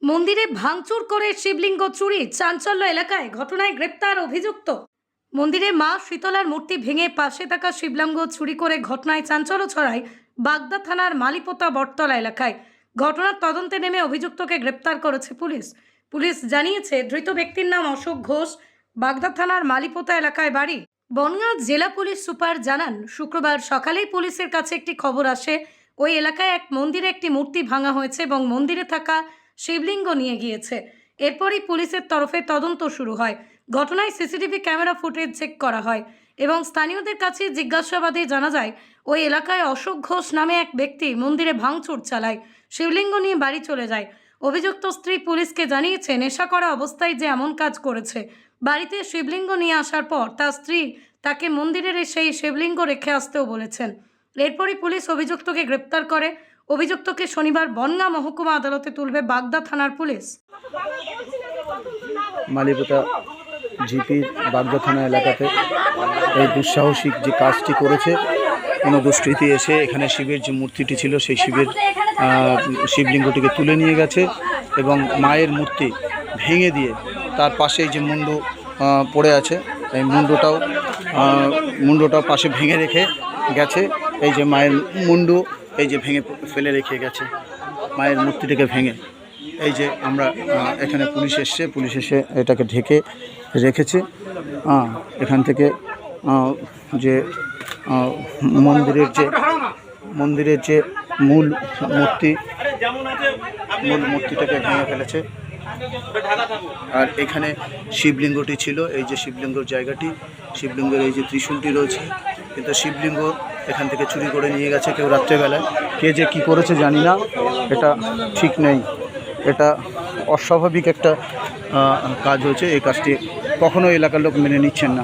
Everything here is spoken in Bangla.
মন্দিরে ভাঙচুর করে শিবলিঙ্গ চুরি, চাঞ্চল্য এলাকায়। ঘটনায় গ্রেপ্তার অভিযুক্ত। মন্দিরে মা শীতলার মূর্তি ভেঙে পাশে থাকা শিবলিঙ্গ চুরি করে ঘটনায় চাঞ্চল্য ছড়ায় বাগদা থানার মালিপোতা বটতলা এলাকায়। ঘটনার তদন্তে নেমে অভিযুক্তকে গ্রেপ্তার করেছে পুলিশ। পুলিশ জানিয়েছে, ধৃত ব্যক্তির নাম অশোক ঘোষ, বাগদা থানার মালিপোতা এলাকায় বাড়ি। বনগাঁ জেলা পুলিশ সুপার জানান, শুক্রবার সকালেই পুলিশের কাছে একটি খবর আসে, ওই এলাকায় এক মন্দিরে একটি মূর্তি ভাঙা হয়েছে এবং মন্দিরে থাকা শিবলিঙ্গ নিয়ে গিয়েছে। এরপরই পুলিশের তরফে তদন্ত শুরু হয়। ঘটনায় সিসিটিভি ক্যামেরা ফুটেজ চেক করা হয় এবং স্থানীয়দের কাছে জিজ্ঞাসাবাদে জানা যায়, ওই এলাকায় অশোক ঘোষ নামে এক ব্যক্তি মন্দিরে ভাঙচুর চালায়, শিবলিঙ্গ নিয়ে বাড়ি চলে যায়। অভিযুক্ত স্ত্রী পুলিশকে জানিয়েছে, নেশা করা অবস্থায় যে এমন কাজ করেছে। বাড়িতে শিবলিঙ্গ নিয়ে আসার পর তার স্ত্রী তাকে মন্দিরের সেই শিবলিঙ্গ রেখে আসতেও বলেছেন। এরপরই পুলিশ অভিযুক্তকে গ্রেপ্তার করে। অভিযুক্তকে শনিবার বনগাঁ মহকুমা আদালতে তুলবে বাগদা থানার পুলিশ। মালিপোতা জিপির বাগদা থানা এলাকাতে এই দুঃসাহসিক যে কাজটি করেছে, কোনো দুষ্কৃতী এসে এখানে শিবের যে মূর্তিটি ছিল সেই শিবলিঙ্গটিকে তুলে নিয়ে গেছে এবং মায়ের মূর্তি ভেঙে দিয়ে তার পাশে যে মুন্ডু পড়ে আছে, এই মুন্ডুটাও পাশে ভেঙে রেখে গেছে। এই যে মায়ের মুন্ডু এই যে ভেঙে ফেলে রেখে গেছে, মায়ের মূর্তিটাকে ভেঙে। এই যে আমরা এখানে পুলিশ এসে এটাকে ঢেকে রেখেছে। এখান থেকে যে মন্দিরের যে মূল মূর্তিটাকে ভেঙে ফেলেছে। আর এখানে শিবলিঙ্গটি ছিল, এই যে শিবলিঙ্গর জায়গাটি, শিবলিঙ্গের এই যে ত্রিশূলটি রয়েছে, কিন্তু শিবলিঙ্গ এখান থেকে চুরি করে নিয়ে গেছে কেউ রাত্রেবেলায়। কে যে কী করেছে জানি না, এটা ঠিক নেই, এটা অস্বাভাবিক একটা কাজ হয়েছে। এই কাজটি কখনো এলাকার লোক মেনে নিচ্ছেন না।